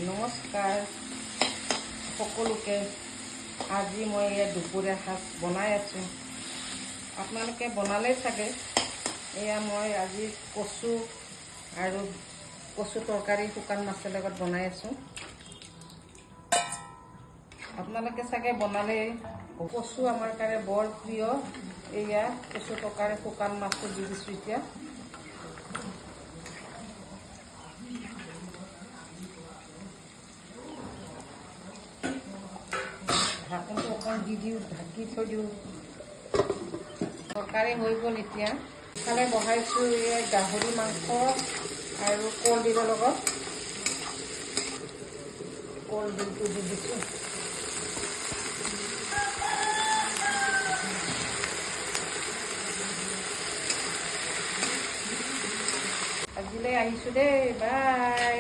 নমস্কাৰ সকলোকে। আজি মই এই দুপৰীয়া সাজ বনাই আছোঁ। আপোনালোকে বনালেই চাগে। এয়া মই আজি কচু আৰু কচু তৰকাৰী শুকান মাছৰ লগত বনাই আছোঁ। আপোনালোকে চাগে বনালেই। কচু আমাৰ কাৰণে বৰ প্ৰিয়। এয়া কচু তৰকাৰী শুকান মাছটো দি দিছোঁ এতিয়া। ঢাকনটো অকণ দি দিওঁ, ঢাকি থৈ দিওঁ। তৰকাৰী হৈ গ'ল এতিয়া। ইফালে বহাইছোঁ এই গাহৰি মাংস আৰু কলডিলৰ লগত। কলডিলটো দি দিছোঁ। আজিলৈ আহিছোঁ দেই, বাই।